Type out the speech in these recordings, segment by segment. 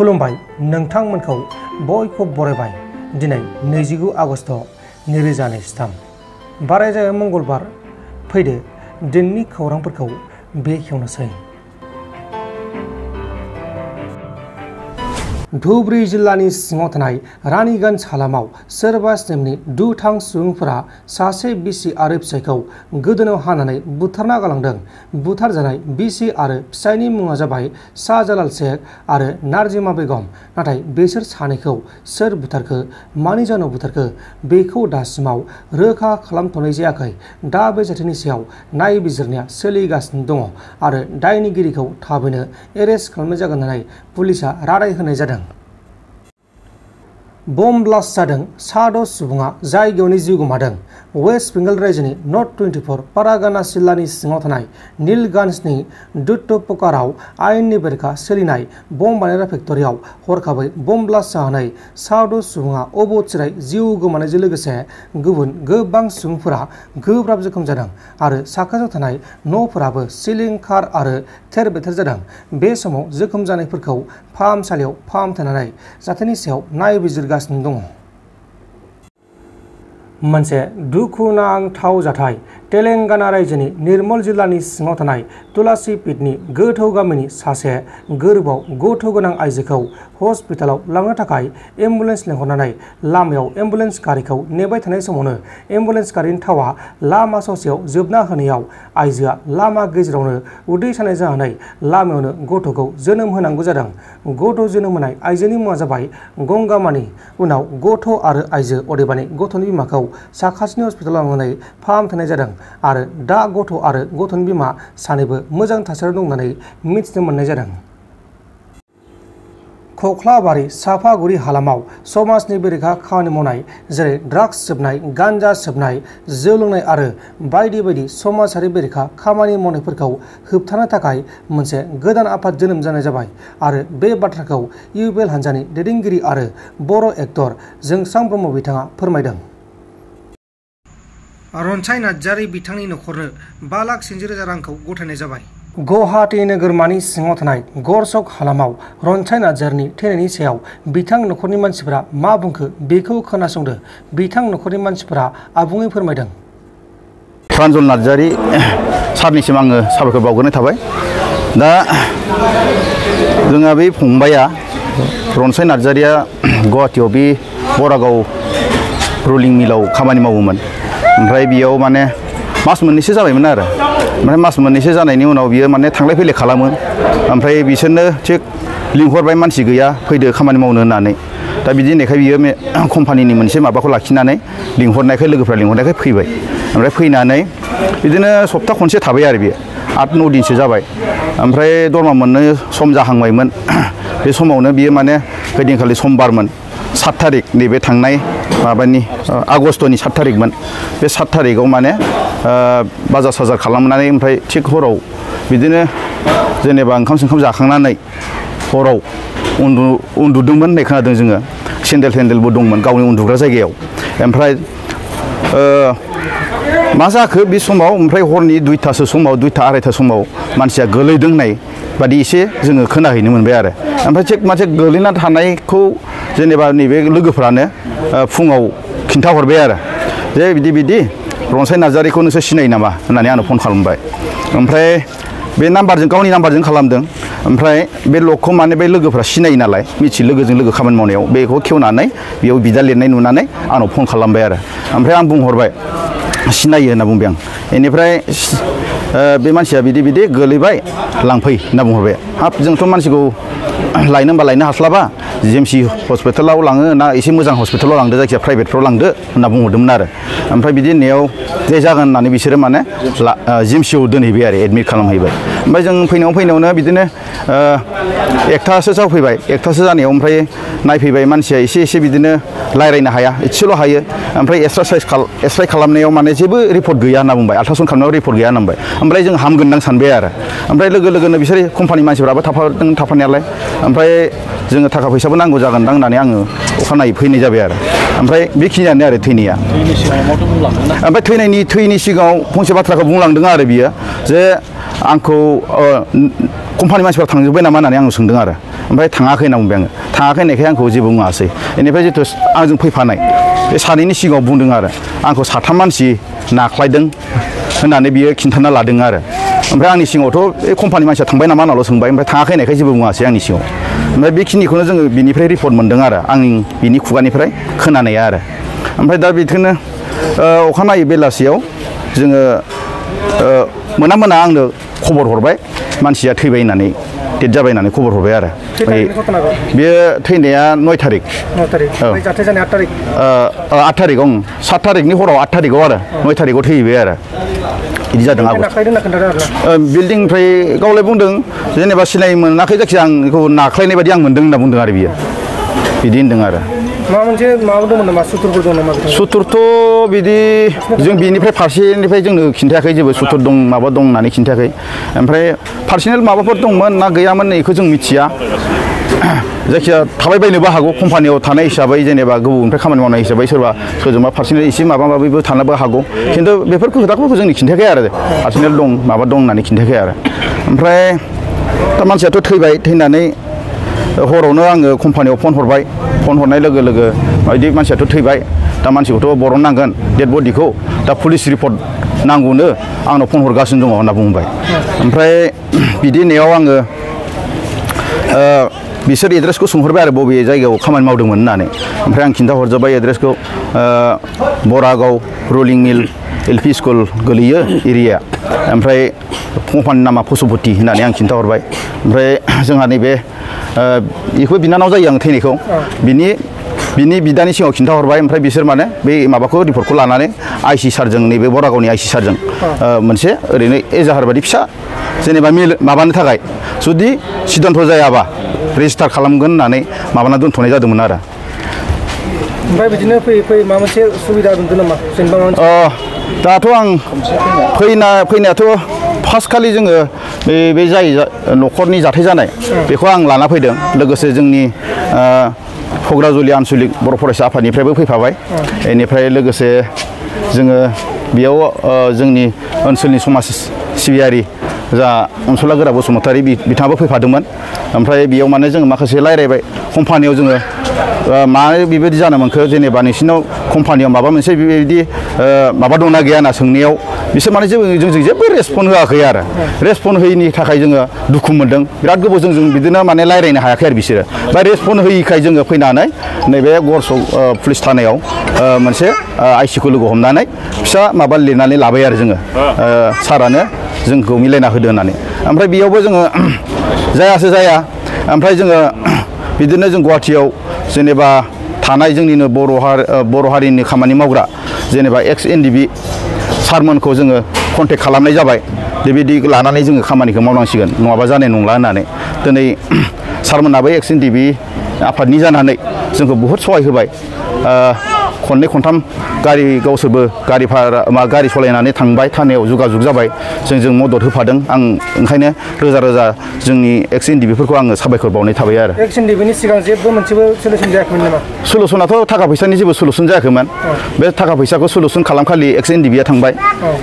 खुलुमबाय नोंथांमोनखौ बयखौ बरायबाय दिनै 29 आगस्ट 2023 बाराय मंगलबार फैदो दिननि खौरांफोरखौ बेखेवनोसै। धुबुरी जिल्लानि सिङाव थानाय रानीगंज हालामाव सोरबा स्नेमनि दुथां सुबुंफोरा सासे बिसि आरो फिसायखौ गोदोनायाव हानानै बुथारना गालांदों। बुथारजानाय बिसि आरो फिसायनि मुङा जाबाय शाहजालाल शेख आरो नार्जिमा बेगम। नाथाय बिसोर सानैखौ सोर बुथारखो, मानि जाहोनाव बुथारखो बेखौ दासिमाव रोखा खालामथ'नाय जायाखै। दा बे जाथायनि सायाव नायबिजिरनाया सोलिगासिनो दङ आरो दायनिगिरिखौ थाबैनो एरेस्ट खालामनाय जागोन होननानै पुलिसआ रादाय होनाय जादों। बम ब्लास्ट जादों, सा 6 सुबुङा जायगायावनो जिउ गोमादों। वेस्ट बेंगल रायजोनि नर्थ 24 पारागाना जिल्लानि सिङाव थानाय नीलगंजनि दुत्तपकाराव आयेननि बेरेखा सोलिनाय बम बानायग्रा फेक्टरियाव हरखाबै बम ब्लास्ट जानानै सा 6 सुबुङा अबथिरायै जिउ गोमानायजों लोगोसे गुबुन गोबां सुबुंफोरा गोब्राब जोखोम जादों आरो साखाथियाव थानाय न'फोराबो सिलिंखार आरो थेर बेथेर जादों। बे समाव जोखोम जानायफोरखौ फाहामसालियाव फाहामथायनानै जाथायनि सायाव नायबिजिरगासिनो दङ। मोनसे दुखुनांथाव जाथाय तेलेंगाना रायजोनि निर्मल जिल्लानि सिङाव थानाय तुलासीपीठनि गोथौ गामिनि सासे गोरबोआव गथ' गोनां आइजोखौ हस्पिटालाव लांनो थाखाय एम्बुलेन्स लेंहरनानै लामायाव एम्बुलेन्स गारिखौ नेबाय थानाय समावनो एम्बुलेन्स गारिनि थावआ लामा ससेयाव जोबना होनायाव आइजोआ लामा गेजेरावनो उदै सानाय जानानै लामायावनो गथ'खौ जोनोम होनांगौ जादों। गथ' जोनोम होनाय आइजोनि मुङा जाबाय गंगामानि। उनाव गथ' आरो आइजो अदेबानि गथ'नि बिमाखौ साखाथिनि हस्पिटालाव लांनानै फाहामथायनाय जादों आरो दा गथ' आरो गथ'नि बिमा सानैबो मोजां थासारियाव दं होननानै मिथिनो मोननाय जादों। खख्लाबारि साफागुरि हालामाव समाजनि बेरेखा खामानि मावनाय जेरै ड्राग्स सोबनाय, गान्जा सोबनाय, जौ लोंनाय आरो बायदि बायदि समाजारि बेरेखा खामानि मावनायफोरखौ होबथानो थाखाय मोनसे गोदान आफाद जोनोम जानाय जाबाय आरो बे बाथ्राखौ इउपिएल हान्जानि दैदेनगिरि आरो बर' एक्टर जोंसां ब्रह्म बिथाङा फोरमायदों। रनसाय नार्जारि बिथांनि न'खरनो 5,60,000 रांखौ गथायनाय जाबाय। गुवाहाटी नोगोरमानि सिङाव थानाय गरसक हालामाव रनसाय नार्जारिनि थैनायनि सायाव बिथां न'खरनि मानसिफोरा मा बुंखो बेखौ खोनासंदो। बिथां न'खरनि मानसिफोरा आबुङै फोरमायदों। प्रान्जल नार्जारि सारनिसिम आङो साबायखर बावग्रोनाय थाबाय। दा जोंहा बे फंबाया रनसाय नार्जारिया गुवाहाटीयाव बे बरागाव रलिं मिलाव खामानि मावोमोन। ओमफ्राय बेयाव माने मास मोननैसो जाबायमोन आरो ओमफ्राय मास मोननैसो जानायनि उनाव बियो माने थांलाय फैलाय खालामो। ओमफ्राय बिसोरनो थिग लिंहरबाय मानसि गैया फैदो खामानि मावनो होननानै। दा बिदि होननायखाय बियो कम्पानिनि मोनसे माबाखौ लाखिनानै लिंहरनायखाय लोगोफ्रा लिंहरनायखाय फैबाय। ओमफ्राय फैनानै बिदिनो सप्ता खनसे थाबाय आरो बियो 8-9 दिनसो जाबाय। ओमफ्राय दरमा मोननो सम जाहांबायमोन। बे समावनो बियो माने ओइदिनखालि समबारमोन 7 थारिख नैबे थांनाय माबानि आगष्टनि 7 थारिखमोन। बे 7 थारिखआव माने बाजार साजार खालामनानै ओमफ्राय थिग हराव बिदिनो जेनेबा ओंखाम जाखांनानै हराव उन्दुदोंमोन होननाय खोनादों जोङो। सेन्देलबो दंमोन गावनि उन्दुग्रा जायगायाव। ओमफ्राय मा जाखो बे समाव ओमफ्राय हरनि 2थासो समाव 2-2:30 समाव मानसिया गोलैदों होननाय बादि एसे जोङो खोनाहैनो मोनबाय आरो। ओमफ्राय थिग मानसि गोलैना थानायखौ जेनेबा नैबे लोगोफ्रानो फुङाव खिन्थाहरबाय आरो जे बिदि रनसाय नार्जारिखौ नोंसोर सिनायो नामा होननानै आंनो फन खालामबाय। ओमफ्राय बे नाम्बारजों गावनि नाम्बारजों खालामदों। ओमफ्राय बे लकखौ माने बे लोगोफ्रा सिनायो नालाय मिथियो लोगोजों लोगो खामानि मावनायाव बेखौ खेवनानै बेयाव बिदा लिरनाय नुनानै आंनाव फन खालामबाय आरो। ओमफ्राय आं बुंहरबाय सिनायो होनना बुंबाय आं। बेनिफ्राय बे मानसिया बिदि गोलैबाय लांफै होनना बुंहरबाय। हाब जोंथ' मानसिखौ लायनो होनबा लायनो हास्लाबा जिएमसि हस्पिटालाव लाङो ना एसे मोजां हस्पिटालाव लांदो जायखिया प्राइभेटफ्राव लांदो होनना बुंहरदोंमोन आरो। ओमफ्राय बिदि होननायाव जे जागोन होननानै बिसोरो माने जिएमसिआव दोनहैबाय आरो एडमिट खालामहैबाय। ओमफ्राय जों फैनायावनो बिदिनो 1थासो जाफैबाय। 1थासो जानायाव ओमफ्राय नायफैबाय मानसिया एसे बिदिनो रायज्लायनो हाया एसेल' हायो। ओमफ्राय एक्सरे खालामनायाव माने जेबो रिपर्ट गैया होनना बुंबाय। आल्ट्रासाउन्ड खालामनायाव रिपर्ट गैया होनना बुंबाय। ओमफ्राय जों हामगोन होनना सानबाय आरो। ओमफ्राय लोगोनो बिसोर कम्पानि मानसिफ्राबो थाफानायालाय ओमफ्राय जोङो थाखा फैसाबो नांगौ जागोनदां होननानै आङो अखानायै फैनाय जाबाय आरो। ओमफ्राय बेखिनियानो आरो थैनाया। ओमफ्राय थैनायनि सिगाङाव फंसे बाथ्राखौ बुंलांदों आरो बियो जे आंखौ कम्पानि मानसिफ्रा थांजोब्बाय नामा होननानै आं सोंदों आरो। ओमफ्राय थाङाखै होनना बुंबाय आङो थाङाखै होननायखाय आंखौ जेबो बुङासै बेनिफ्राय जितु आंजों फैफानाय बे सानैनि सिगाङाव बुंदों आरो आंखौ 3 मानसि नाख्लायदों होननानै बियो खिन्थाना लादों आरो ओमफ्राय आंनि सिगाङावथ' बे कम्पानि मानसिया थांबाय नामा होननाल' सोंबाय ओमफ्राय थाङाखै होननायखाय जेबो बुङासै आंनि सिगाङाव ओमफ्राय बेखिनिखौनो जोङो बिनिफ्राय रिपर्ट मोन्दों आरो आंनि बिनि खुगानिफ्राय खोनानाया आरो ओमफ्राय दा बिदिनो अखानायै बेलासियाव जोङो मोना मोना आंनो खबर हरबाय मानसिया थैबाय होननानै डेट जाबाय होननानै खबर हरबाय आरो बेयो थैनाया 9 थारिख जाथाय जानाया 8 थारिख 8 थारिखआव 7 थारिखनि हराव 8 थारिखआव आरो 9 थारिखआव थैबाय आरो बिदि जादों बिल्डिंनिफ्राय गावलाय बुंदों जेनेबा सिनाय मोनाखै जायखिजाया आं बेखौ नाख्लायनाय बायदि आं मोन्दों होनना बुंदों आरो बियो बिदि होनदों आरो माबा दंमोन नामा सुथुरफोर दं नामा सुथुरथ' बिदि जों बिनिफ्राय फारसेनिफ्राय जोंनो खिन्थायाखै जेबो सुथुर दं माबा दं होननानै खिन्थायाखै ओमफ्राय पार्सनेल माबाफोर दंमोन ना गैयामोन बेखौ जों मिथिया जायखिया थाबाय बायनोबो हागौ कम्पानियाव थानाय हिसाबै जेनेबा गोबावनिफ्राय खामानि मावनाय हिसाबै सोरबा सोरजोंबा पार्सनेल एसे माबा माबिबो थानोबो हागौ खिन्थु बेफोर खोथाफोरखौ जोंनो खिन्थायाखै आरो पार्सनेल दं माबा दं होननानै खिन्थायाखै आरो ओमफ्राय दा मानसियाथ' थैबाय थैनानै हरावनो आङो कम्पानियाव फन हरबाय फन हरनाय लोगो लोगो बिदि मानसियाथ' थैबाय दा मानसिखौथ' बरननांगोन डेड बडिखौ दा पुलिस रिपर्ट नांगौनो आंनाव फन हरगासिनो दङ होनना बुंबाय ओमफ्राय बिदि होननायाव आङो बिसोर एड्रेसखौ सोंहरबाय आरो बबे जायगायाव खामानि मावदोंमोन होननानै ओमफ्राय आं खिन्थाहरजोब्बाय एड्रेसखौ बरागाव रलिं मिल LP स्कुल गोलैयो एरिया ओमफ्राय कम्पानि नामा पशुपति होननानै आं खिन्थाहरबाय ओमफ्राय जोंहा नैबे बेखौ बिनानाव जायो आं थैनायखौ बिनि बिदानि सिगाङाव खिन्थाहरबाय ओमफ्राय बिसोर माने बे माबाखौ रिपर्टखौ लानानै IC सारजों नैबे बरागावनि IC सारजों मोनसे ओरैनो एजाहार बायदि फिसा जेनेबा माबानो थाखाय जुदि सिद्धान्त जायाबा रेजिस्टार खालामगोन होननानै माबाना दोनथ'नाय जादोंमोन आरो ओमफ्राय बिदिनो फैयै माबा मोनसे सुबिदा मोनदों नामा जेनेबा दाथ' आं फैनायाथ' फार्स्ट खालि जोङो बे जाय न'खरनि जाथाय जानाय बेखौ आं लाना फैदों लोगोसे जोंनि क'क्राझार आन्सलिक बर' फरायसा आफादनिफ्रायबो फैफाबाय बेनिफ्राय लोगोसे जोङो बेयाव जोंनि ओनसोलनि समाज सिबियारि जा अनसुला गोरा बसुमतारी बिथाङाबो फैफादोंमोन ओमफ्राय बेयाव माने जोङो माखासे रायज्लायबाय कम्पानियाव जोङो मानो बेबायदि जानो मोनखो जेनेबा नोंसिनाव कम्पानियाव माबा मोनसे बेबायदि माबा दंना गैया होनना सोंनायाव बिसोर माने जोंजों जेबो रेसपन्ड होआखै आरो रेसपन्ड होयैनि थाखाय जोङो दुखु मोन्दों बिराद गोबावजों जों बिदिनो माने रायज्लायनो हायाखै आरो बिसोरो बा रेसपन्ड होयैखाय जोङो फैनानै नैबे गरसक पुलिस थानायाव मोनसे IC खौ लोगो हमनानै फिसा माबा लिरनानै लाबाय आरो जोङो सारानो जोंखौ मिलायना होदो होननानै ओमफ्राय बेयावबो जोङो जायासो जाया ओमफ्राय जोङो बिदिनो जों गुवाहाटियाव जेनेबा थानाय जोंनिनो बर' हारिनि खामानि मावग्रा जेनेबा एक्स NDB सारमोनखौ जोङो कन्टेक्ट खालामनाय जाबाय बेबायदि लानानै जोङो खामानिखौ मावनांसिगोन नङाबा जानाय नंला होननानै दिनै सारमोनाबो एक्स NDB आफादनि जानानै जोंखौ बहुद सहाय होबाय खननै खनथाम गावसोरबो गारि सालायनानै थांबाय थानायाव जुगाजुग जाबाय जों मदद होफादों आं ओंखायनो रोजा रोजा जोंनि एक्स NDBफोरखौ आङो साबायखर बावनाय थाबाय आरो एक्स NDBनि सिगां जेबो मोनसेबो सलुसन जायाखैमोन नामा सलुसनाथ' थाखा फैसानि जेबो सलुसन जायाखैमोन बे थाखा फैसाखौ सलुसन खालामखालि एक्स NDBया थांबाय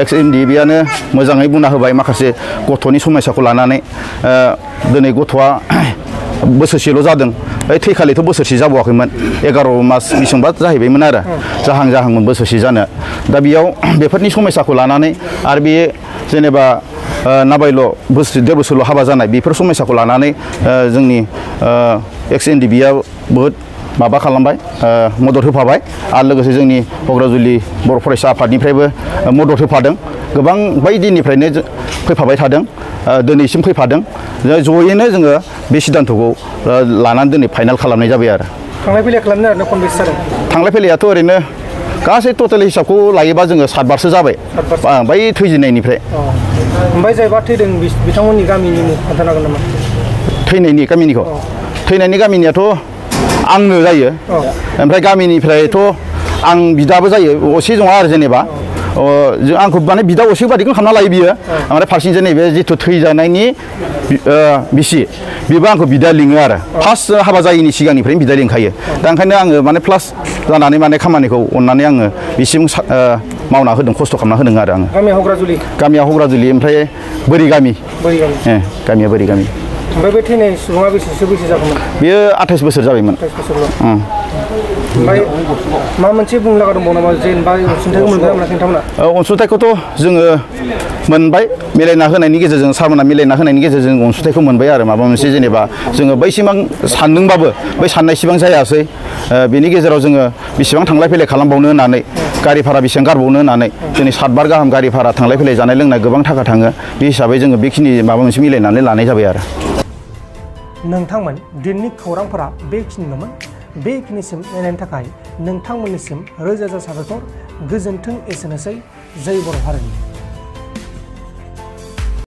एक्स NDBयानो मोजाङै बुंना होबाय माखासे गथ'नि समस्याखौ लानानै दिनै गथ'आ बोसोरसेल' जादों थैखालिथ' बोसोरसे जाबावाखैमोन 11 मास बेसेबांबा जाहैबायमोन आरो जाहांमोन बोसोरसे जानो दा बेयाव बेफोरनि समस्याखौ लानानै आरो बे जेनेबा नाबायल' देर बोसोरल' हाबा जानाय बेफोर समस्याखौ लानानै जोंनि एक्स NDBया बहुद माबा खालामबाय मदद होफाबाय आरो लोगोसे जोंनि क'क्राझार बर' फरायसा आफादनिफ्रायबो मदद होफादों गोबां बायदिनिफ्रायनो फैफाबाय थादों दिनैसिम फैफादों जयैनो जोङो बे सिद्धान्तखौ लानानै दिनै फाइनाल खालामनाय जाबाय आरो थांलाय फैलाय खालामनो आरोना खनबेसे जादों थांलाय फैलायाथ' ओरैनो गासै टटेल हिसाबखौ लायोबा जोङो 7 बारसो जाबाय बै थैजेननायनिफ्राय ओमफ्राय जायबा थैदों बिथांमोननि गामिनि मुं खोन्थानो हागोन नामा थैनायनि गामिनियाथ' आंनो जायो ओमफ्राय गामिनिफ्रायथ' आं बिदाबो जायो असे नङा आरो जेनेबा आंखौ माने बिदा असे बादिखौनो खालामना लायो बियो ओमफ्राय फारसेथिं नैबे जिथु थैजानायनि बिसि बेबो आंखौ बिदा लिङो आरो फार्स्ट हाबा जायैनि सिगांनिफ्रायनो बिदा लिंखायो दा ओंखायनो आङो माने प्लास जानानै माने खामानिखौ अननानै आङो बिसिम मावना होदों खस्थ' खालामना होदों आरो आङो गामिया हग्राजुलि ओमफ्राय बोरि गामि गामिया बोरि गामि ओमफ्राय बे थैनाय सुबुङा बेसेसो बैसो जागौमोन? बेयो 28 बोसोर जाबायमोन। 28 बोसोरल'। ओमफ्राय मा मोनसे बुंनो लागा दंबावो नामा जेनेबा अनसुंथाइखौ मोनबाय ना नोंथांमोना? अनसुंथाइखौथ' जोङो मोनबाय, मिलायना होनायनि गेजेरजों सारमोना मिलायना होनायनि गेजेरजों अनसुंथाइखौ मोनबाय आरो माबा मोनसे जेनेबा जोङो बैसिबां सानदोंबाबो बै साननायसिबां जायासै। बेनि गेजेराव जोङो बेसेबां थांलाय फैलाय खालामबावनो होननानै गारि भारा बेसेबां गारबावनो होननानै दिनै 7 बार गाहाम गारि भारा थांलाय फैलाय जानाय लोंनाय गोबां थाखा थाङो। बे हिसाबै जोङो बेखिनि माबा मोनसे मिलायनानै लानाय जाबाय आरो। नोंथांमोन दिनैनि खौरांफोरा बेखिनिल'मोन। बेखिनिसिम नायनायनि थाखाय नोंथांमोननिसिम रोजा रोजा साबायखर। गोजोन्थों। एसेनोसै। जय बर' हारिनि।